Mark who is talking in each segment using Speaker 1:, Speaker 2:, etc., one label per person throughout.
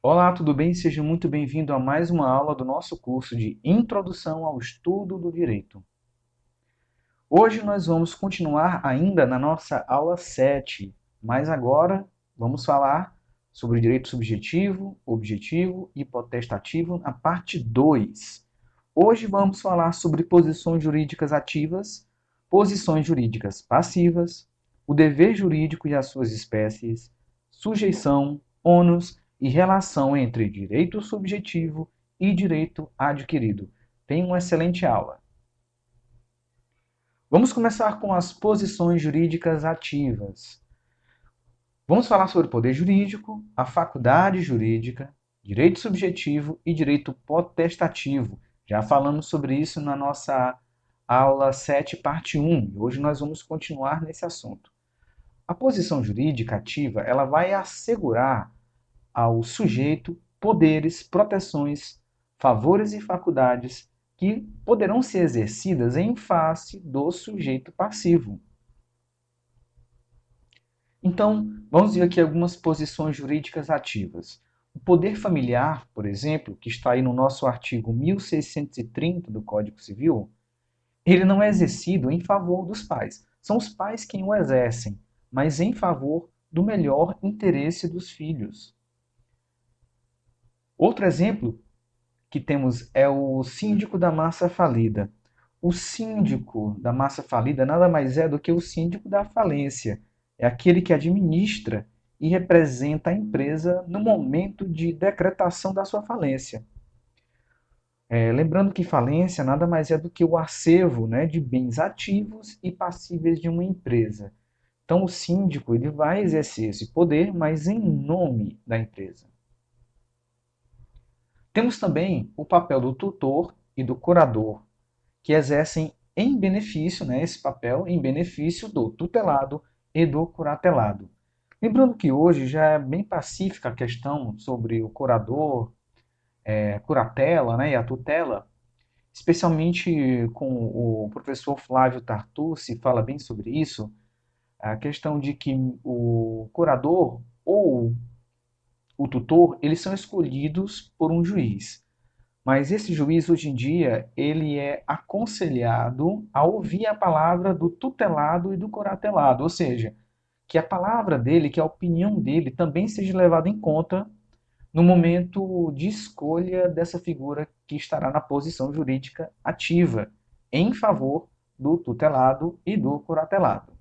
Speaker 1: Olá, tudo bem? Seja muito bem-vindo a mais uma aula do nosso curso de Introdução ao Estudo do Direito. Hoje nós vamos continuar ainda na nossa aula 7, mas agora vamos falar sobre direito subjetivo, objetivo e potestativo na parte 2. Hoje vamos falar sobre posições jurídicas ativas, posições jurídicas passivas, o dever jurídico e as suas espécies, sujeição, ônus e relação entre direito subjetivo e direito adquirido. Tenha uma excelente aula. Vamos começar com as posições jurídicas ativas. Vamos falar sobre poder jurídico, a faculdade jurídica, direito subjetivo e direito potestativo. Já falamos sobre isso na nossa aula 7, parte 1. Hoje nós vamos continuar nesse assunto. A posição jurídica ativa, ela vai assegurar ao sujeito poderes, proteções, favores e faculdades que poderão ser exercidas em face do sujeito passivo. Então, vamos ver aqui algumas posições jurídicas ativas. O poder familiar, por exemplo, que está aí no nosso artigo 1630 do Código Civil, ele não é exercido em favor dos pais. São os pais quem o exercem, mas em favor do melhor interesse dos filhos. Outro exemplo que temos é o síndico da massa falida. O síndico da massa falida nada mais é do que o síndico da falência. É aquele que administra e representa a empresa no momento de decretação da sua falência. Lembrando que falência nada mais é do que o acervo, né, de bens ativos e passíveis de uma empresa. Então, o síndico ele vai exercer esse poder, mas em nome da empresa. Temos também o papel do tutor e do curador, que exercem em benefício, né, esse papel em benefício do tutelado e do curatelado. Lembrando que hoje já é bem pacífica a questão sobre o curador, curatela, né, e a tutela, especialmente com o professor Flávio Tartucci fala bem sobre isso, a questão de que o curador ou o tutor, eles são escolhidos por um juiz. Mas esse juiz, hoje em dia, ele é aconselhado a ouvir a palavra do tutelado e do curatelado, ou seja, que a palavra dele, que a opinião dele também seja levada em conta no momento de escolha dessa figura que estará na posição jurídica ativa, em favor do tutelado e do curatelado.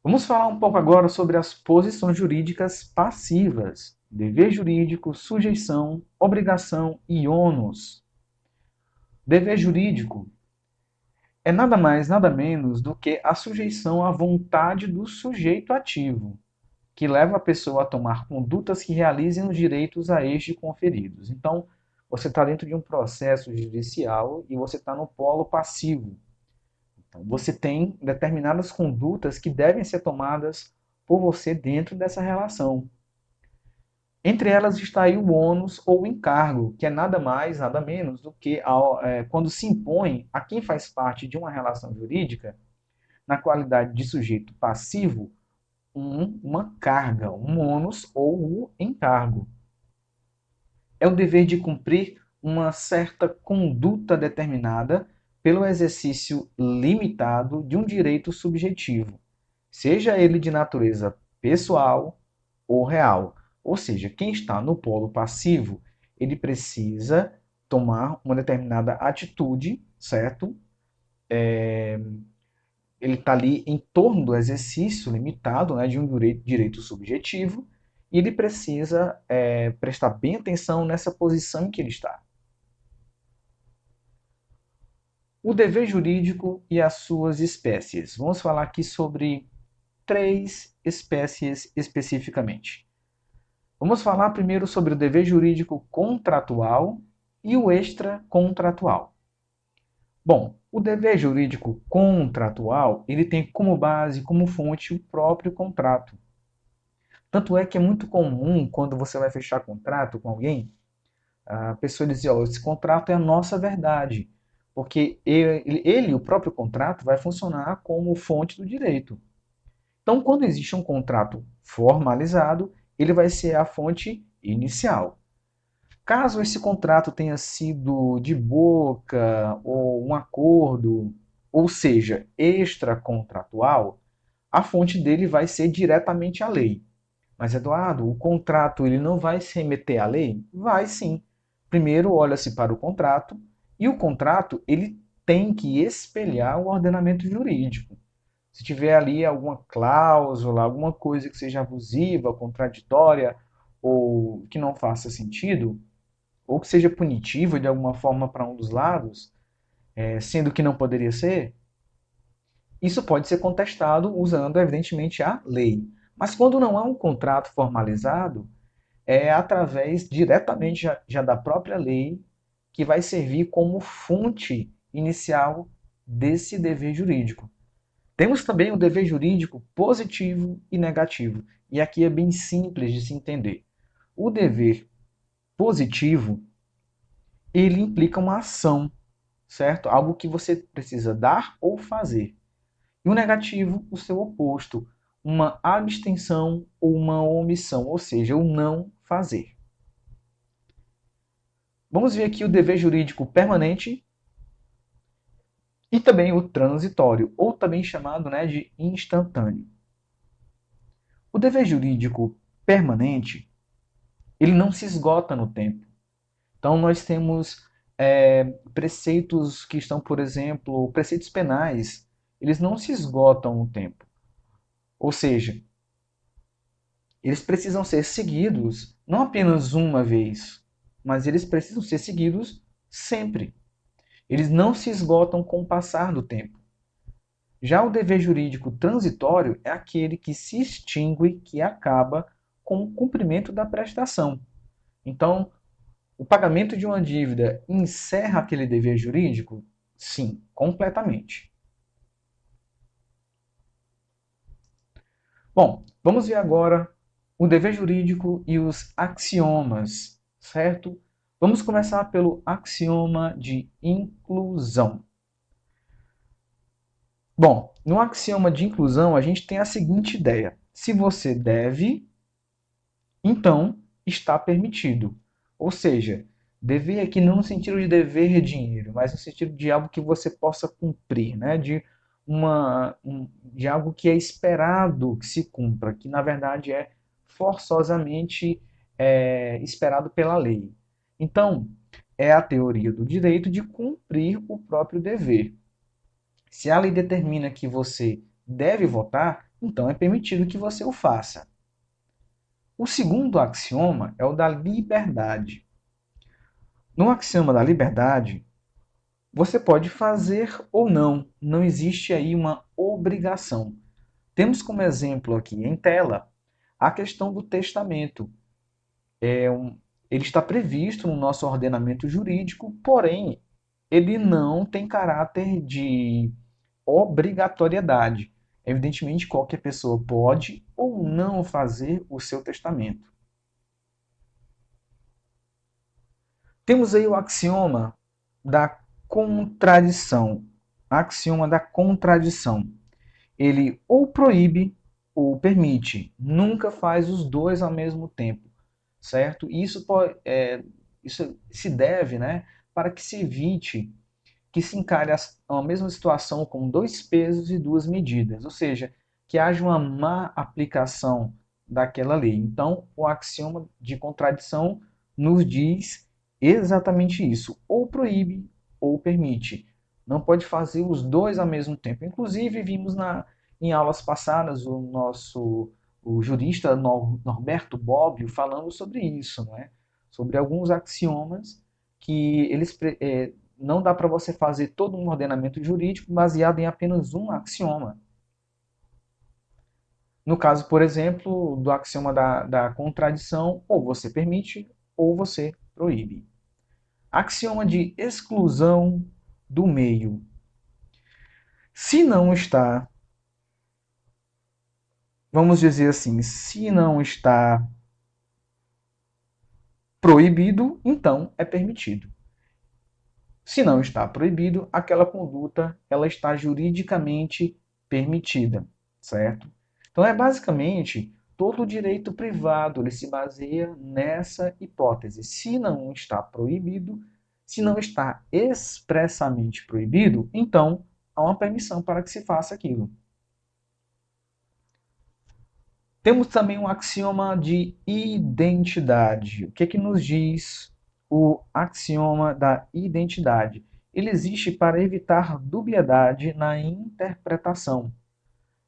Speaker 1: Vamos falar um pouco agora sobre as posições jurídicas passivas: dever jurídico, sujeição, obrigação e ônus. Dever jurídico é nada mais, nada menos do que a sujeição à vontade do sujeito ativo, que leva a pessoa a tomar condutas que realizem os direitos a este conferidos. Então, você está dentro de um processo judicial e você está no polo passivo. Então, você tem determinadas condutas que devem ser tomadas por você dentro dessa relação. Entre elas está aí o ônus ou o encargo, que é nada mais, nada menos do que quando se impõe a quem faz parte de uma relação jurídica, na qualidade de sujeito passivo, uma carga, um ônus ou o encargo. É o dever de cumprir uma certa conduta determinada pelo exercício limitado de um direito subjetivo, seja ele de natureza pessoal ou real. Ou seja, quem está no polo passivo, ele precisa tomar uma determinada atitude, certo? Ele está ali em torno do exercício limitado, né, de um direito subjetivo, e ele precisa prestar bem atenção nessa posição em que ele está. O dever jurídico e as suas espécies. Vamos falar aqui sobre 3 espécies especificamente. Vamos falar primeiro sobre o dever jurídico contratual e o extracontratual. Bom, o dever jurídico contratual, ele tem como base, como fonte, o próprio contrato. Tanto é que é muito comum, quando você vai fechar contrato com alguém, a pessoa dizer, oh, esse contrato é a nossa verdade, porque ele, o próprio contrato, vai funcionar como fonte do direito. Então, quando existe um contrato formalizado, ele vai ser a fonte inicial. Caso esse contrato tenha sido de boca ou um acordo, ou seja, extracontratual, a fonte dele vai ser diretamente a lei. Mas, Eduardo, o contrato ele não vai se remeter à lei? Vai sim. Primeiro olha-se para o contrato e o contrato ele tem que espelhar o ordenamento jurídico. Se tiver ali alguma cláusula, alguma coisa que seja abusiva, contraditória ou que não faça sentido, ou que seja punitiva de alguma forma para um dos lados, sendo que não poderia ser, isso pode ser contestado usando, evidentemente, a lei. Mas quando não há um contrato formalizado, é através diretamente já da própria lei que vai servir como fonte inicial desse dever jurídico. Temos também o dever jurídico positivo e negativo. E aqui é bem simples de se entender. O dever positivo, ele implica uma ação, certo? Algo que você precisa dar ou fazer. E o negativo, o seu oposto, uma abstenção ou uma omissão, ou seja, o não fazer. Vamos ver aqui o dever jurídico permanente e também o transitório, ou também chamado de instantâneo. O dever jurídico permanente, ele não se esgota no tempo. Então, nós temos preceitos que estão, por exemplo, preceitos penais, eles não se esgotam no tempo. Ou seja, eles precisam ser seguidos não apenas uma vez, mas eles precisam ser seguidos sempre. Eles não se esgotam com o passar do tempo. Já o dever jurídico transitório é aquele que se extingue, que acaba com o cumprimento da prestação. Então, o pagamento de uma dívida encerra aquele dever jurídico? Sim, completamente. Bom, vamos ver agora o dever jurídico e os axiomas, certo? Vamos começar pelo axioma de inclusão. Bom, no axioma de inclusão a gente tem a seguinte ideia: se você deve, então está permitido. Ou seja, dever aqui não no sentido de dever dinheiro, mas no sentido de algo que você possa cumprir, né? De algo que é esperado que se cumpra, que na verdade é forçosamente esperado pela lei. Então, é a teoria do direito de cumprir o próprio dever. Se a lei determina que você deve votar, então é permitido que você o faça. O segundo axioma é o da liberdade. No axioma da liberdade, você pode fazer ou não, não existe aí uma obrigação. Temos como exemplo aqui em tela a questão do testamento. Ele está previsto no nosso ordenamento jurídico, porém, ele não tem caráter de obrigatoriedade. Evidentemente, qualquer pessoa pode ou não fazer o seu testamento. Temos aí o axioma da contradição. Axioma da contradição. Ele ou proíbe ou permite, nunca faz os dois ao mesmo tempo, certo? Isso se deve, para que se evite que se encare a mesma situação com dois pesos e duas medidas, ou seja, que haja uma má aplicação daquela lei. Então, o axioma de contradição nos diz exatamente isso: ou proíbe ou permite. Não pode fazer os dois ao mesmo tempo. Inclusive, vimos em aulas passadas o jurista Norberto Bobbio falando sobre isso, sobre alguns axiomas que eles não dá para você fazer todo um ordenamento jurídico baseado em apenas um axioma. No caso, por exemplo, do axioma da contradição, ou você permite ou você proíbe. Axioma de exclusão do meio. Se não está, vamos dizer assim, se não está proibido, então é permitido. Se não está proibido, aquela conduta ela está juridicamente permitida, certo? Então é basicamente todo direito privado ele se baseia nessa hipótese. Se não está proibido, se não está expressamente proibido, então há uma permissão para que se faça aquilo. Temos também um axioma de identidade. O que é que nos diz o axioma da identidade? Ele existe para evitar dubiedade na interpretação.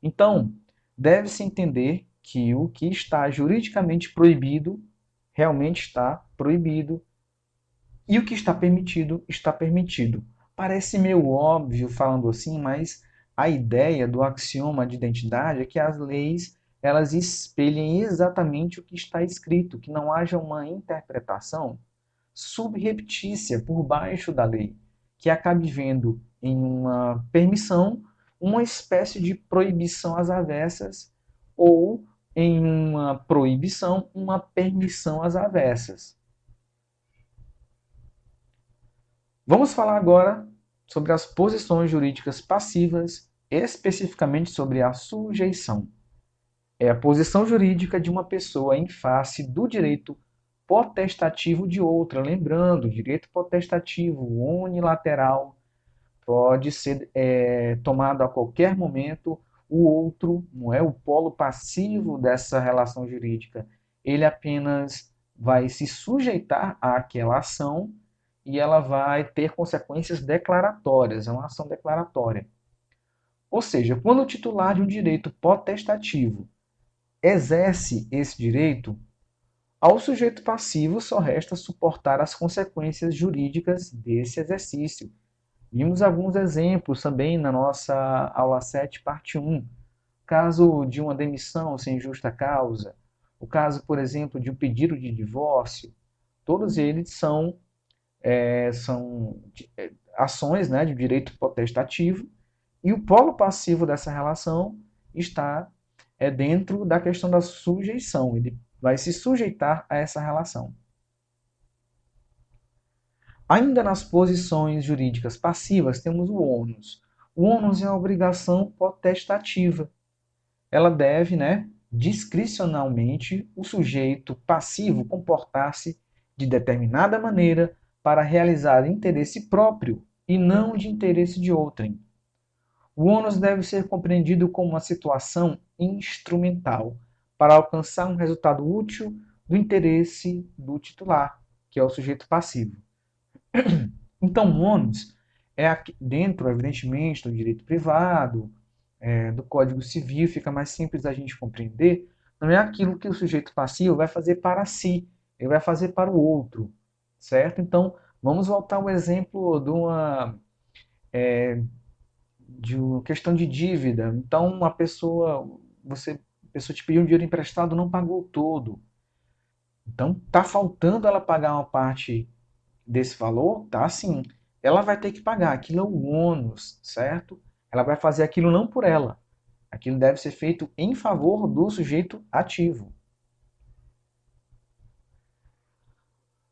Speaker 1: Então, deve-se entender que o que está juridicamente proibido realmente está proibido e o que está permitido está permitido. Parece meio óbvio falando assim, mas a ideia do axioma de identidade é que as leis elas espelhem exatamente o que está escrito, que não haja uma interpretação subreptícia por baixo da lei, que acabe vendo em uma permissão uma espécie de proibição às avessas ou em uma proibição uma permissão às avessas. Vamos falar agora sobre as posições jurídicas passivas, especificamente sobre a sujeição. É a posição jurídica de uma pessoa em face do direito potestativo de outra. Lembrando, o direito potestativo unilateral pode ser tomado a qualquer momento. O outro, não é o polo passivo dessa relação jurídica, ele apenas vai se sujeitar àquela ação e ela vai ter consequências declaratórias, é uma ação declaratória. Ou seja, quando o titular de um direito potestativo exerce esse direito, ao sujeito passivo só resta suportar as consequências jurídicas desse exercício. Vimos alguns exemplos também na nossa aula 7, parte 1. Caso de uma demissão sem justa causa, o caso, por exemplo, de um pedido de divórcio, todos eles são ações, né, de direito potestativo, e o polo passivo dessa relação está dentro da questão da sujeição. Ele vai se sujeitar a essa relação. Ainda nas posições jurídicas passivas, temos o ônus. O ônus é uma obrigação potestativa. Ela deve, discricionalmente, o sujeito passivo comportar-se de determinada maneira para realizar interesse próprio e não de interesse de outrem. O ônus deve ser compreendido como uma situação instrumental para alcançar um resultado útil do interesse do titular, que é o sujeito passivo. Então, o ônus é dentro, evidentemente, do direito privado, do Código Civil, fica mais simples a gente compreender, não é aquilo que o sujeito passivo vai fazer para si, ele vai fazer para o outro, certo? Então, vamos voltar ao exemplo de uma questão de dívida. Então, a pessoa te pediu um dinheiro emprestado, não pagou todo. Então, está faltando ela pagar uma parte desse valor, tá? Sim, ela vai ter que pagar. Aquilo é o ônus, certo? Ela vai fazer aquilo não por ela. Aquilo deve ser feito em favor do sujeito ativo.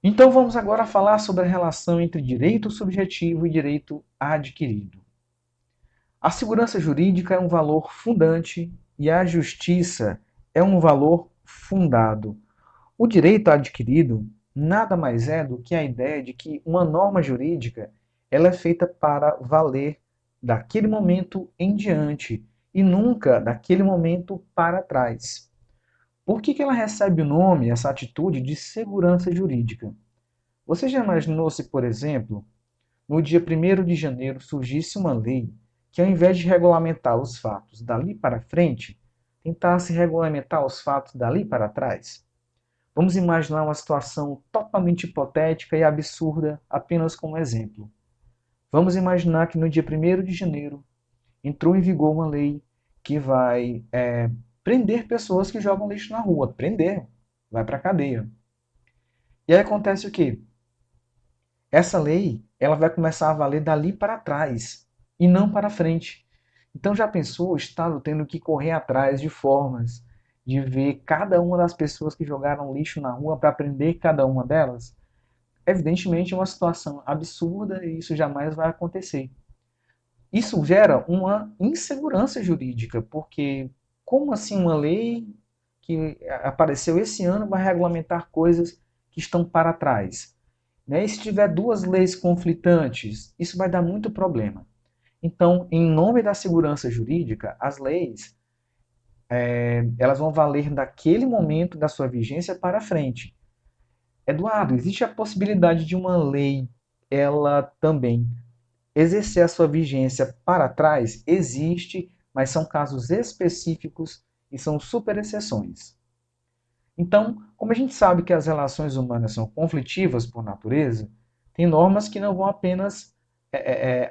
Speaker 1: Então vamos agora falar sobre a relação entre direito subjetivo e direito adquirido. A segurança jurídica é um valor fundante e a justiça é um valor fundado. O direito adquirido nada mais é do que a ideia de que uma norma jurídica ela é feita para valer daquele momento em diante e nunca daquele momento para trás. Por que ela recebe o nome, essa atitude de segurança jurídica? Você já imaginou se, por exemplo, no dia 1º de janeiro surgisse uma lei que, ao invés de regulamentar os fatos dali para frente, tentasse regulamentar os fatos dali para trás? Vamos imaginar uma situação totalmente hipotética e absurda apenas como exemplo. Vamos imaginar que no dia 1º de janeiro entrou em vigor uma lei que vai prender pessoas que jogam lixo na rua. Prender, vai para a cadeia. E aí acontece o quê? Essa lei ela vai começar a valer dali para trás e não para frente. Então já pensou o Estado tendo que correr atrás de formas de ver cada uma das pessoas que jogaram lixo na rua para prender cada uma delas? Evidentemente é uma situação absurda e isso jamais vai acontecer. Isso gera uma insegurança jurídica, porque como assim uma lei que apareceu esse ano vai regulamentar coisas que estão para trás. Né? E se tiver duas leis conflitantes, isso vai dar muito problema. Então, em nome da segurança jurídica, as leis elas vão valer daquele momento da sua vigência para frente. Eduardo, existe a possibilidade de uma lei ela também exercer a sua vigência para trás? Existe, mas são casos específicos e são super exceções. Então, como a gente sabe que as relações humanas são conflitivas por natureza, tem normas que não vão apenas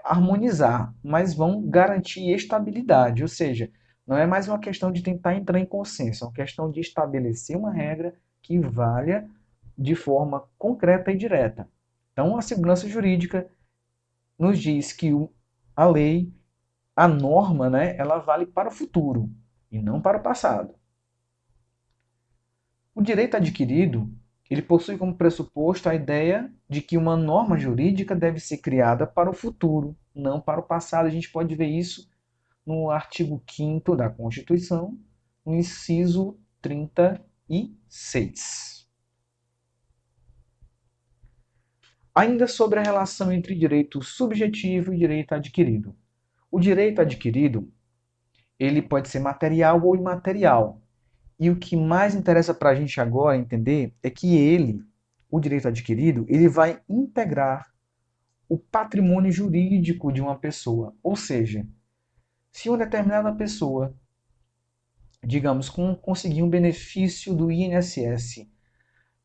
Speaker 1: harmonizar, mas vão garantir estabilidade, ou seja, não é mais uma questão de tentar entrar em consenso, é uma questão de estabelecer uma regra que valha de forma concreta e direta. Então, a segurança jurídica nos diz que a lei, a norma, né, ela vale para o futuro e não para o passado. O direito adquirido, ele possui como pressuposto a ideia de que uma norma jurídica deve ser criada para o futuro, não para o passado. A gente pode ver isso no artigo 5º da Constituição, no inciso 36. Ainda sobre a relação entre direito subjetivo e direito adquirido. O direito adquirido, ele pode ser material ou imaterial. E o que mais interessa para a gente agora entender é que ele, o direito adquirido, ele vai integrar o patrimônio jurídico de uma pessoa. Ou seja, se uma determinada pessoa, digamos, conseguiu um benefício do INSS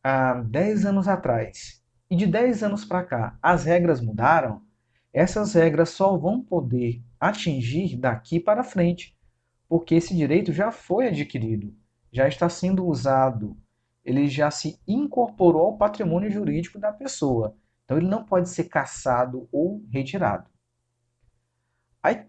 Speaker 1: há 10 anos atrás, e de 10 anos para cá as regras mudaram, essas regras só vão poder atingir daqui para frente, porque esse direito já foi adquirido, já está sendo usado, ele já se incorporou ao patrimônio jurídico da pessoa. Então ele não pode ser cassado ou retirado. Aí,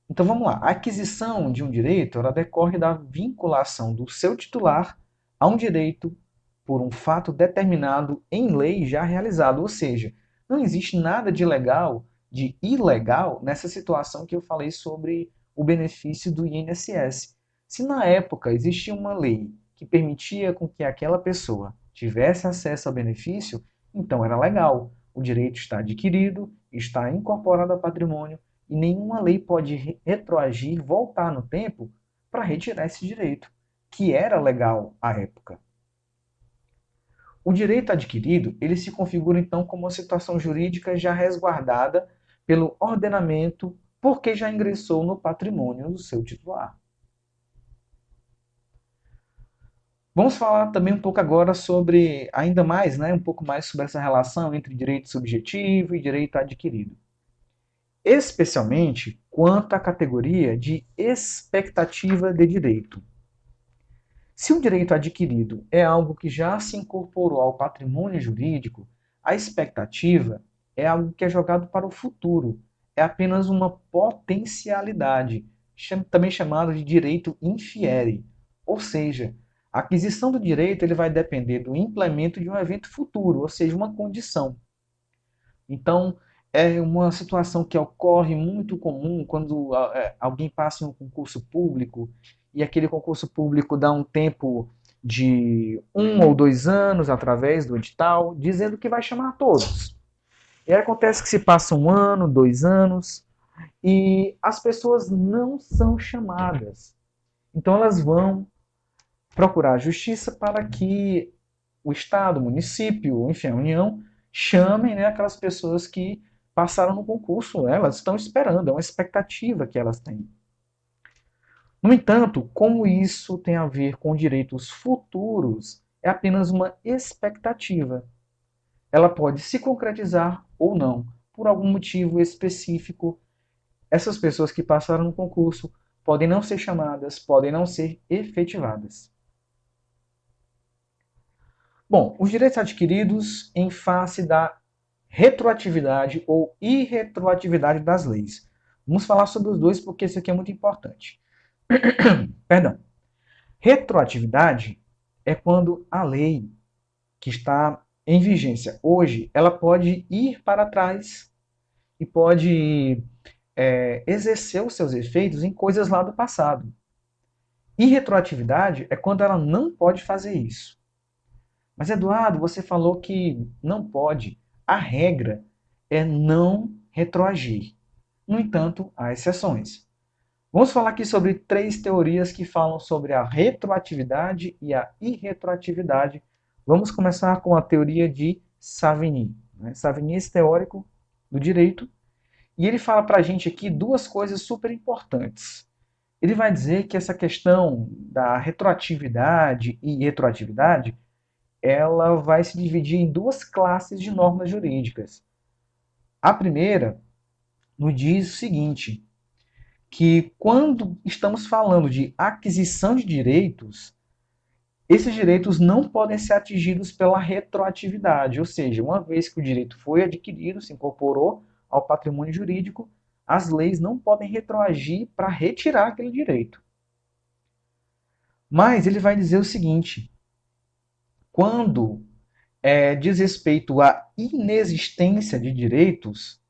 Speaker 1: então vamos lá. A aquisição de um direito ela decorre da vinculação do seu titular a um direito por um fato determinado em lei já realizado. Ou seja, não existe nada de legal, de ilegal nessa situação que eu falei sobre o benefício do INSS. Se na época existia uma lei que permitia com que aquela pessoa tivesse acesso ao benefício, então era legal. O direito está adquirido, está incorporado ao patrimônio e nenhuma lei pode retroagir, voltar no tempo para retirar esse direito, que era legal à época. O direito adquirido, ele se configura então como uma situação jurídica já resguardada pelo ordenamento, porque já ingressou no patrimônio do seu titular. Vamos falar também um pouco agora sobre, ainda mais, um pouco mais sobre essa relação entre direito subjetivo e direito adquirido. Especialmente quanto à categoria de expectativa de direito. Se um direito adquirido é algo que já se incorporou ao patrimônio jurídico, a expectativa é algo que é jogado para o futuro, é apenas uma potencialidade, também chamado de direito in fieri. Ou seja, a aquisição do direito ele vai depender do implemento de um evento futuro, ou seja, uma condição. Então, é uma situação que ocorre muito comum quando alguém passa em um concurso público e aquele concurso público dá um tempo de 1 ou 2 anos através do edital, dizendo que vai chamar todos. E aí acontece que se passa 1 ano, 2 anos, e as pessoas não são chamadas. Então elas vão procurar a justiça para que o Estado, o município, enfim, a União, chamem aquelas pessoas que passaram no concurso. Elas estão esperando, é uma expectativa que elas têm. No entanto, como isso tem a ver com direitos futuros, é apenas uma expectativa. Ela pode se concretizar ou não, por algum motivo específico. Essas pessoas que passaram no concurso podem não ser chamadas, podem não ser efetivadas. Bom, os direitos adquiridos em face da retroatividade ou irretroatividade das leis. Vamos falar sobre os dois porque isso aqui é muito importante. Perdão. Retroatividade é quando a lei que está em vigência hoje, ela pode ir para trás e pode exercer os seus efeitos em coisas lá do passado. Irretroatividade é quando ela não pode fazer isso. Mas, Eduardo, você falou que não pode. A regra é não retroagir. No entanto, há exceções. Vamos falar aqui sobre 3 teorias que falam sobre a retroatividade e a irretroatividade. Vamos começar com a teoria de Savigny. Savigny é esse teórico do direito, e ele fala para a gente aqui 2 coisas super importantes. Ele vai dizer que essa questão da retroatividade e retroatividade, ela vai se dividir em 2 classes de normas jurídicas. A primeira nos diz o seguinte, que quando estamos falando de aquisição de direitos, esses direitos não podem ser atingidos pela retroatividade, ou seja, uma vez que o direito foi adquirido, se incorporou ao patrimônio jurídico, as leis não podem retroagir para retirar aquele direito. Mas ele vai dizer o seguinte, quando diz respeito à inexistência de direitos,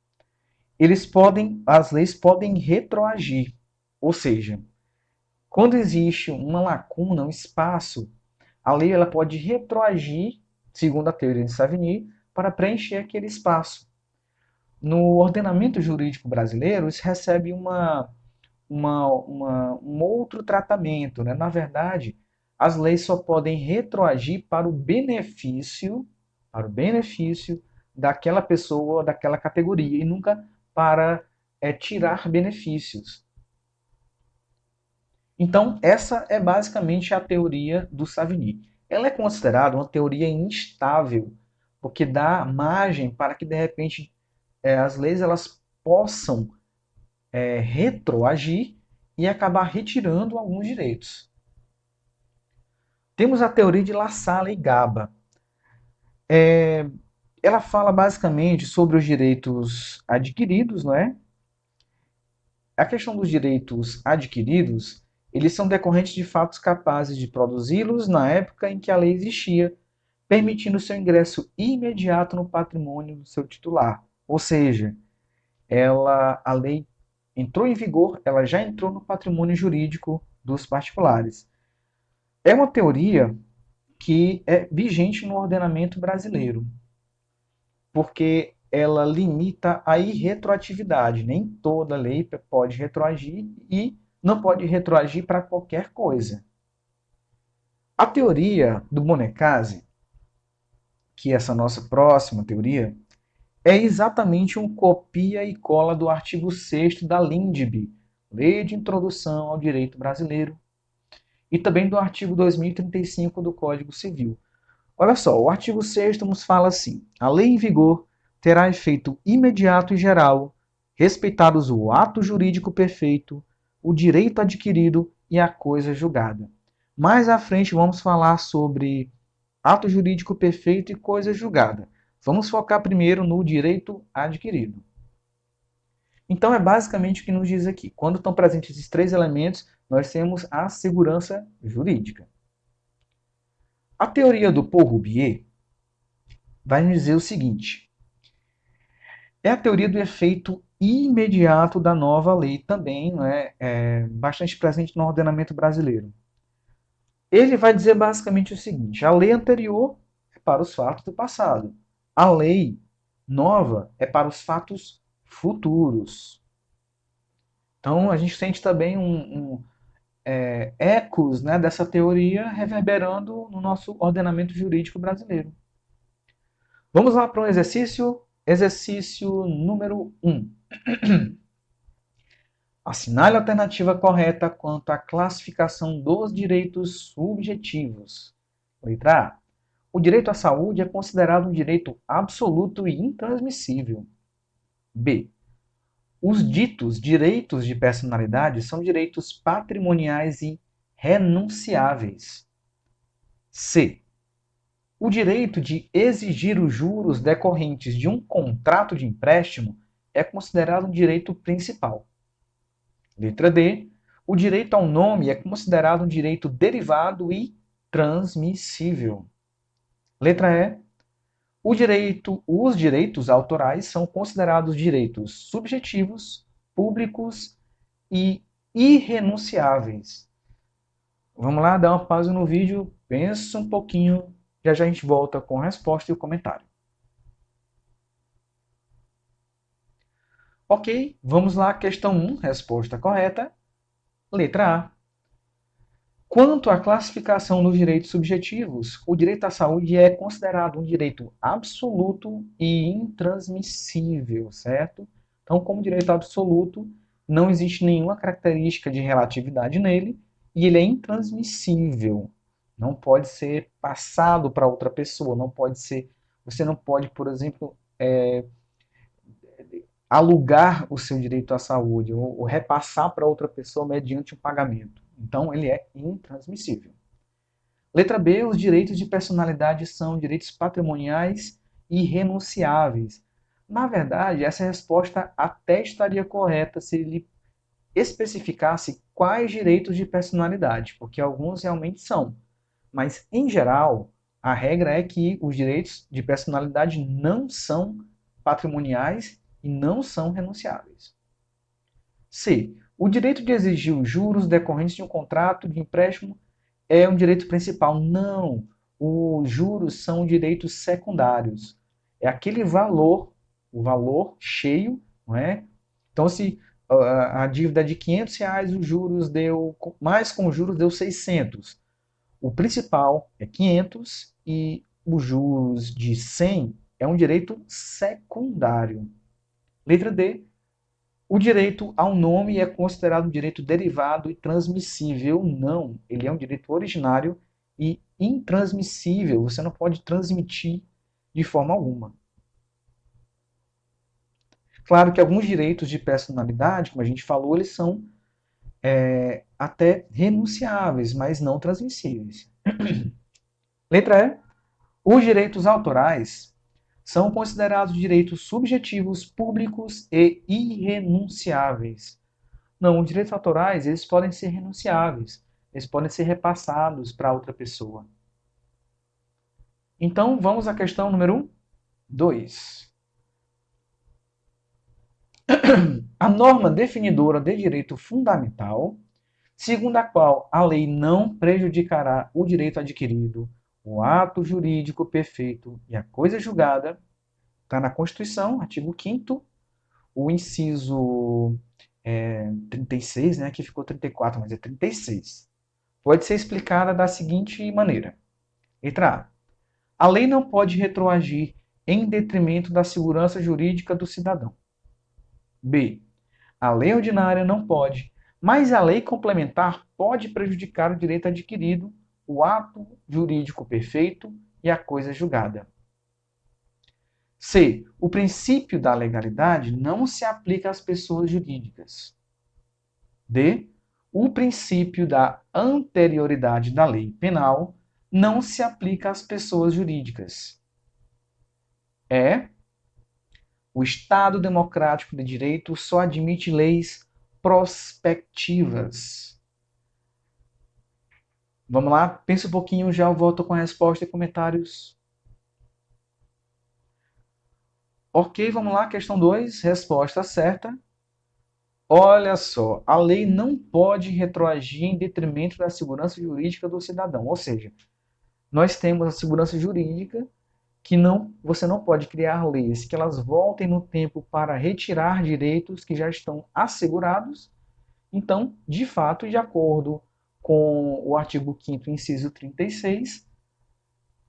Speaker 1: as leis podem retroagir, ou seja, quando existe uma lacuna, um espaço, a lei ela pode retroagir, segundo a teoria de Savigny, para preencher aquele espaço. No ordenamento jurídico brasileiro, isso recebe um outro tratamento. Né? Na verdade, as leis só podem retroagir para o benefício daquela pessoa, daquela categoria, e nunca para tirar benefícios. Então, essa é basicamente a teoria do Savigny. Ela é considerada uma teoria instável, porque dá margem para que, de repente, as leis elas possam retroagir e acabar retirando alguns direitos. Temos a teoria de La Salle e Gaba. Ela fala basicamente sobre os direitos adquiridos, não é? A questão dos direitos adquiridos, eles são decorrentes de fatos capazes de produzi-los na época em que a lei existia, permitindo seu ingresso imediato no patrimônio do seu titular. Ou seja, a lei entrou em vigor, ela já entrou no patrimônio jurídico dos particulares. É uma teoria que é vigente no ordenamento brasileiro, porque ela limita a irretroatividade. Nem toda lei pode retroagir e não pode retroagir para qualquer coisa. A teoria do Bonecase, que é essa nossa próxima teoria, é exatamente um copia e cola do artigo 6º da LINDB, Lei de Introdução ao Direito Brasileiro, e também do artigo 2035 do Código Civil. Olha só, o artigo 6º nos fala assim, a lei em vigor terá efeito imediato e geral, respeitados o ato jurídico perfeito, o direito adquirido e a coisa julgada. Mais à frente vamos falar sobre ato jurídico perfeito e coisa julgada. Vamos focar primeiro no direito adquirido. Então é basicamente o que nos diz aqui. Quando estão presentes esses 3 elementos, nós temos a segurança jurídica. A teoria do Paul-Roubier vai nos dizer o seguinte. É a teoria do efeito imediato da nova lei também, não é bastante presente no ordenamento brasileiro. Ele vai dizer basicamente o seguinte, a lei anterior é para os fatos do passado. A lei nova é para os fatos futuros. Então, a gente sente também ecos, né, dessa teoria reverberando no nosso ordenamento jurídico brasileiro. Vamos lá para um exercício. Exercício número 1. Assinale a alternativa correta quanto à classificação dos direitos subjetivos. Letra A. O direito à saúde é considerado um direito absoluto e intransmissível. B. Os ditos direitos de personalidade são direitos patrimoniais e renunciáveis. C. O direito de exigir os juros decorrentes de um contrato de empréstimo é considerado um direito principal. Letra D. O direito ao nome é considerado um direito derivado e transmissível. Letra E. Os direitos autorais são considerados direitos subjetivos, públicos e irrenunciáveis. Vamos lá, dá uma pausa no vídeo, pensa um pouquinho, já já a gente volta com a resposta e o comentário. Ok, vamos lá, questão 1, resposta correta, letra A. Quanto à classificação dos direitos subjetivos, o direito à saúde é considerado um direito absoluto e intransmissível, certo? Então, como direito absoluto, não existe nenhuma característica de relatividade nele e ele é intransmissível. Não pode ser passado para outra pessoa, não pode ser. Você não pode, por exemplo, alugar o seu direito à saúde ou repassar para outra pessoa mediante um pagamento. Então, ele é intransmissível. Letra B, os direitos de personalidade são direitos patrimoniais irrenunciáveis. Na verdade, essa resposta até estaria correta se ele especificasse quais direitos de personalidade, porque alguns realmente são. Mas, em geral, a regra é que os direitos de personalidade não são patrimoniais e não são renunciáveis. C. O direito de exigir os juros decorrentes de um contrato de empréstimo é um direito principal. Não. Os juros são direitos secundários. É aquele valor, o valor cheio, não é? Então, se a dívida é de R$ 500, os juros deu, mais com os juros deu 600. O principal é 500 e os juros de 100 é um direito secundário. Letra D. O direito ao nome é considerado um direito derivado e transmissível? Não, ele é um direito originário e intransmissível. Você não pode transmitir de forma alguma. Claro que alguns direitos de personalidade, como a gente falou, eles são até renunciáveis, mas não transmissíveis. Letra E. Os direitos autorais são considerados direitos subjetivos, públicos e irrenunciáveis. Não, os direitos autorais, eles podem ser renunciáveis, eles podem ser repassados para outra pessoa. Então, vamos à questão número 2. A norma definidora de direito fundamental, segundo a qual a lei não prejudicará o direito adquirido, o ato jurídico perfeito e a coisa julgada, está na Constituição, artigo 5º, o inciso 36, né, aqui ficou 34, mas é 36. Pode ser explicada da seguinte maneira. Letra A. A lei não pode retroagir em detrimento da segurança jurídica do cidadão. B. A lei ordinária não pode, mas a lei complementar pode prejudicar o direito adquirido, o ato jurídico perfeito e a coisa julgada. C. O princípio da legalidade não se aplica às pessoas jurídicas. D. O princípio da anterioridade da lei penal não se aplica às pessoas jurídicas. E. O Estado democrático de direito só admite leis prospectivas. Vamos lá? Pensa um pouquinho, já eu volto com a resposta e comentários. Ok, vamos lá, questão 2, resposta certa. Olha só, a lei não pode retroagir em detrimento da segurança jurídica do cidadão. Ou seja, nós temos a segurança jurídica que você não pode criar leis que elas voltem no tempo para retirar direitos que já estão assegurados. Então, de fato, de acordo com o artigo 5º, inciso 36,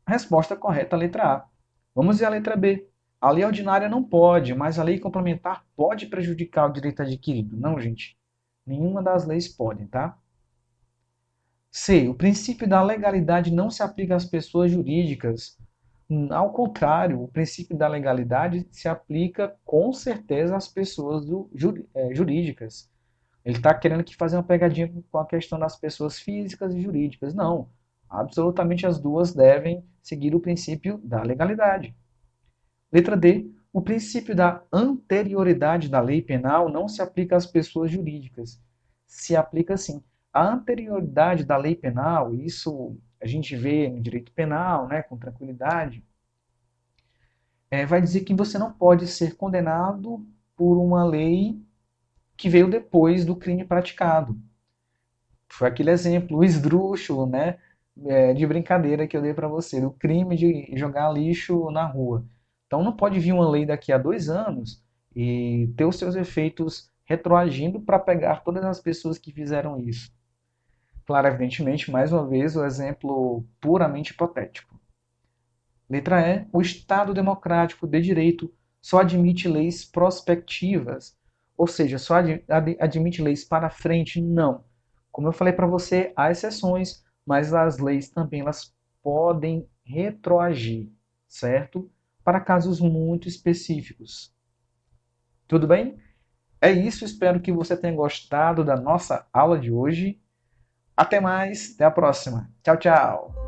Speaker 1: a resposta correta é a letra A. Vamos ver a letra B. A lei ordinária não pode, mas a lei complementar pode prejudicar o direito adquirido. Não, gente. Nenhuma das leis pode, tá? C. O princípio da legalidade não se aplica às pessoas jurídicas. Ao contrário, o princípio da legalidade se aplica com certeza às pessoas jurídicas. Ele está querendo aqui fazer uma pegadinha com a questão das pessoas físicas e jurídicas. Não. Absolutamente as duas devem seguir o princípio da legalidade. Letra D. O princípio da anterioridade da lei penal não se aplica às pessoas jurídicas. Se aplica sim. A anterioridade da lei penal, isso a gente vê no direito penal, né, com tranquilidade, vai dizer que você não pode ser condenado por uma lei que veio depois do crime praticado. Foi aquele exemplo esdrúxulo, né, de brincadeira que eu dei para você, do crime de jogar lixo na rua. Então não pode vir uma lei daqui a 2 anos e ter os seus efeitos retroagindo para pegar todas as pessoas que fizeram isso. Claro, evidentemente, mais uma vez, o exemplo puramente hipotético. Letra E. O Estado democrático de direito só admite leis prospectivas, ou seja, só admite leis para frente? Não. Como eu falei para você, há exceções, mas as leis também elas podem retroagir, certo? Para casos muito específicos. Tudo bem? É isso, espero que você tenha gostado da nossa aula de hoje. Até mais, até a próxima. Tchau, tchau.